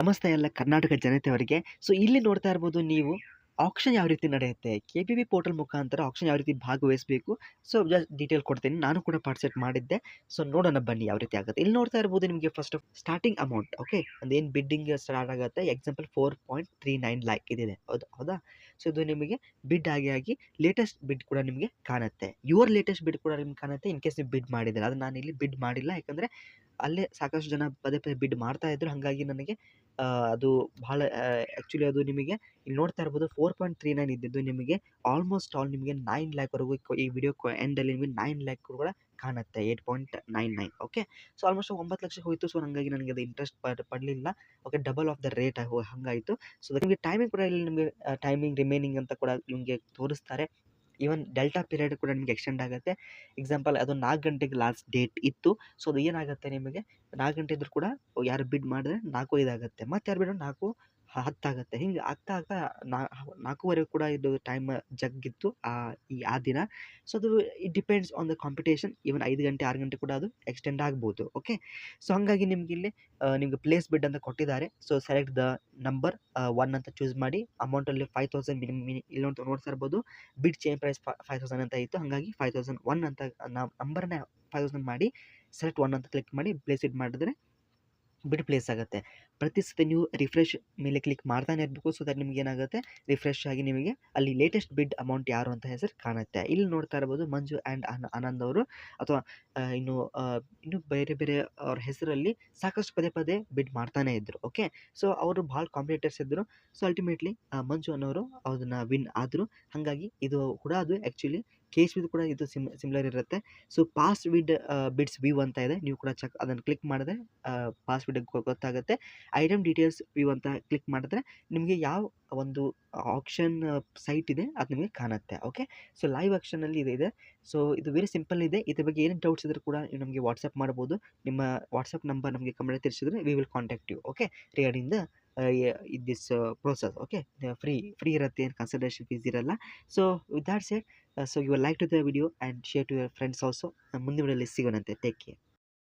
ನಮಸ್ತೆ ಎಲ್ಲ ಕರ್ನಾಟಕ ಜನತೆಯವರಿಗೆ. ಸೊ ಇಲ್ಲಿ ನೋಡ್ತಾ ಇರ್ಬೋದು ನೀವು ಆಕ್ಷನ್ ಯಾವ ರೀತಿ ನಡೆಯುತ್ತೆ. ಕೆಪಿಬಿ ಪೋರ್ಟಲ್ ಮುಖಾಂತರ ಆಕ್ಷನ್ ಯಾವ ರೀತಿ ಭಾಗವಹಿಸಬೇಕು. ಸೊ ಜಸ್ಟ್ ಡೀಟೇಲ್ ಕೊಡ್ತೀನಿ. ನಾನು ಕೂಡ ಪಾರ್ಟಿಸಿಪೇಟ್ ಮಾಡಿದ್ದೆ. ಸೊ ನೋಡೋಣ ಬನ್ನಿ ಯಾವ ರೀತಿ ಆಗುತ್ತೆ. ಇಲ್ಲಿ ನೋಡ್ತಾ ಇರ್ಬೋದು ನಿಮಗೆ first of starting amount okay. ಅದೇನು ಬಿಡ್ಡಿಂಗ್ ಸ್ಟಾರ್ಟ್ ಆಗುತ್ತೆ ಎಕ್ಸಾಂಪಲ್ 4.39 ಲ್ಯಾಕ್ ಇದಿದೆ. ಹೌದಾ? ಸೊ ಇದು ನಿಮಗೆ ಬಿಡ್ ಆಗಿ ಲೇಟೆಸ್ಟ್ ಬಿಡ್ ಕೂಡ ನಿಮಗೆ ಕಾಣುತ್ತೆ. ಯುವರ್ ಲೇಟೆಸ್ಟ್ ಬಿಡ್ ಕೂಡ ನಿಮ್ಗೆ ಕಾಣುತ್ತೆ ಇನ್ ಕೇಸ್ ನೀವು ಬಿಡ್ ಮಾಡಿದ್ದೀರಾ. ಅದು ನಾನು ಇಲ್ಲಿ ಬಿಡ್ ಮಾಡಿಲ್ಲ. ಯಾಕಂದರೆ ಅಲ್ಲೇ ಸಾಕಷ್ಟು ಜನ ಪದೇ ಪದೇ ಬಿಡ್ ಮಾಡ್ತಾ ಇದ್ರು. ಹಾಗಾಗಿ ನನಗೆ ಅದು ಭಾಳ ಆ್ಯಕ್ಚುಲಿ ಅದು ನಿಮಗೆ ಇಲ್ಲಿ ನೋಡ್ತಾ ಇರ್ಬೋದು 4.39 ಇದ್ದಿದ್ದು ನಿಮಗೆ ಆಲ್ಮೋಸ್ಟ್ ಆಲ್ ನಿಮಗೆ 9 ಲ್ಯಾಕ್ ವರೆಗೂ ಈ ವಿಡಿಯೋ ಎಂಡಲ್ಲಿ ನಿಮಗೆ 9 ಲ್ಯಾಕ್ ಕೂಡ ಕಾಣುತ್ತೆ. 8.99 ಓಕೆ. ಸೊ ಆಲ್ಮೋಸ್ಟ್ 9 ಲಕ್ಷ ಹೋಯಿತು. ಸೊ ಹಾಗಾಗಿ ನನಗೆ ಅದು ಇಂಟ್ರೆಸ್ಟ್ ಪಡಲಿಲ್ಲ. Okay, double of the rate ಹಾಗಾಯಿತು. ಸೊ ನಿಮಗೆ ಟೈಮಿಂಗ್ ಕೂಡ ಇಲ್ಲಿ ನಿಮಗೆ ಟೈಮಿಂಗ್ ರಿಮೈನಿಂಗ್ ಅಂತ ಕೂಡ ನಿಮಗೆ ತೋರಿಸ್ತಾರೆ. ಈವನ್ ಡೆಲ್ಟಾ ಪೀರಿಯಡ್ ಕೂಡ ನಿಮಗೆ ಎಕ್ಸ್ಟೆಂಡ್ ಆಗುತ್ತೆ. ಎಕ್ಸಾಂಪಲ್ ಅದು 4 ಗಂಟೆಗೆ ಲಾಸ್ಟ್ ಡೇಟ್ ಇತ್ತು. ಸೊ ಅದು ಏನಾಗುತ್ತೆ ನಿಮಗೆ 4 ಗಂಟೆ ಇದ್ರೂ ಕೂಡ ಯಾರು ಬಿಡ್ ಮಾಡಿದ್ರೆ 4:05 ಆಗುತ್ತೆ. ಮತ್ತೆ ಯಾರು ಬಿಡ್ 4:10 ಆಗುತ್ತೆ. ಹಿಂಗೆ ಆಗ್ತಾ ಆಗ್ತಾ 4:00ವರೆಗೂ ಕೂಡ ಇದು ಟೈಮ್ ಜಗ್ಗಿತ್ತು ಆ ದಿನ. ಸೊ ಅದು it depends on the competition. Even 5 ಗಂಟೆ 6 ಗಂಟೆ ಕೂಡ ಅದು ಎಕ್ಸ್ಟೆಂಡ್ ಆಗ್ಬೋದು. ಓಕೆ. ಸೊ ಹಾಗಾಗಿ ನಿಮ್ಗೆ ಇಲ್ಲಿ ನಿಮ್ಗೆ ಪ್ಲೇಸ್ ಬಿಡ್ ಅಂತ ಕೊಟ್ಟಿದ್ದಾರೆ. ಸೊ ಸೆಲೆಕ್ಟ್ ದ ನಂಬರ್ 1 ಅಂತ ಚೂಸ್ ಮಾಡಿ. ಅಮೌಂಟಲ್ಲಿ 5000 ಇಲ್ಲಿ ನೋಡ್ತಾ ಇರ್ಬೋದು. ಬಿಡ್ ಚೇಂಜ್ ಪ್ರೈಸ್ 5000 ಅಂತ ಇತ್ತು. ಹಾಗಾಗಿ 5001 ಅಂತ ನಂಬರ್ನ 5000 ಮಾಡಿ ಸೆಲೆಕ್ಟ್ 1 ಅಂತ ಕ್ಲಿಕ್ ಮಾಡಿ ಪ್ಲೇಸ್ ಇಟ್ ಮಾಡಿದ್ರೆ ಬಿಡ್ ಪ್ಲೇಸ್ ಆಗುತ್ತೆ. ಪ್ರತಿ ಸತಿ ನೀವು ರಿಫ್ರೆಶ್ ಮೇಲೆ ಕ್ಲಿಕ್ ಮಾಡ್ತಾನೆ ಇರಬೇಕು. ಸೊ ದಟ್ ನಿಮ್ಗೆ ಏನಾಗುತ್ತೆ ರಿಫ್ರೆಶ್ ಆಗಿ ನಿಮಗೆ ಅಲ್ಲಿ ಲೇಟೆಸ್ಟ್ ಬಿಡ್ ಅಮೌಂಟ್ ಯಾರು ಅಂತ ಹೆಸರು ಕಾಣುತ್ತೆ. ಇಲ್ಲಿ ನೋಡ್ತಾ ಇರ್ಬೋದು ಮಂಜು ಆ್ಯಂಡ್ ಆನಂದ್ ಅವರು ಅಥವಾ ಇನ್ನು ಬೇರೆ ಬೇರೆ ಅವ್ರ ಹೆಸರಲ್ಲಿ ಸಾಕಷ್ಟು ಪದೇ ಪದೇ ಬಿಡ್ ಮಾಡ್ತಾನೆ ಇದ್ರು. ಓಕೆ. ಸೊ ಅವರು ಭಾಳ ಕಾಂಪಿಟೇಟರ್ಸ್ ಇದ್ದರು. ಸೊ ಅಲ್ಟಿಮೇಟ್ಲಿ ಮಂಜು ಅನ್ನೋರು ಅದನ್ನು ವಿನ್ ಆದರು. ಹಾಗಾಗಿ ಇದು ಕೂಡ ಅದು ಆ್ಯಕ್ಚುಲಿ KSB ಕೂಡ ಇದು ಸಿಮಿಲರ್ ಇರುತ್ತೆ. ಸೊ ಪಾಸ್ಟ್ ಬಿಡ್ಸ್ ವ್ಯೂ ಅಂತ ಇದೆ. ನೀವು ಕೂಡ ಅದನ್ನು ಕ್ಲಿಕ್ ಮಾಡಿದ್ರೆ ಪಾಸ್ಟ್ ಬಿಡ್ ಗೊತ್ತಾಗುತ್ತೆ. ಐಟಮ್ ಡೀಟೇಲ್ಸ್ ವ್ಯೂ ಅಂತ ಕ್ಲಿಕ್ ಮಾಡಿದ್ರೆ ನಿಮಗೆ ಯಾವ ಒಂದು ಆಕ್ಷನ್ ಸೈಟ್ ಇದೆ ಅದು ನಿಮಗೆ ಕಾಣುತ್ತೆ. ಓಕೆ. ಸೊ ಲೈವ್ ಆಕ್ಷನಲ್ಲಿ ಇದೆ. ಸೊ ಇದು ವೆರಿ ಸಿಂಪಲ್ ಇದೆ. ಇದ್ರ ಬಗ್ಗೆ ಏನೇ ಡೌಟ್ಸ್ ಇದ್ರೂ ಕೂಡ ನೀವು ನಮಗೆ ವಾಟ್ಸಪ್ ಮಾಡ್ಬೋದು. ನಿಮ್ಮ ವಾಟ್ಸಪ್ ನಂಬರ್ ನಮಗೆ ಕಮೆಂಟ್ ತಿಳಿಸಿದ್ರೆ we will contact you. Okay, regarding the this process. Okay, free ಇರುತ್ತೆ, ಏನು ಕನ್ಸಲ್ಟೇಷನ್ ಫೀಸ್ ಇರಲ್ಲ. So with that said, so you like to the video and share to your friends also. ಮುಂದಿನ ವಿಡಿಯೋಲಿ ಸಿಗೋಣಂತೆ. Take care.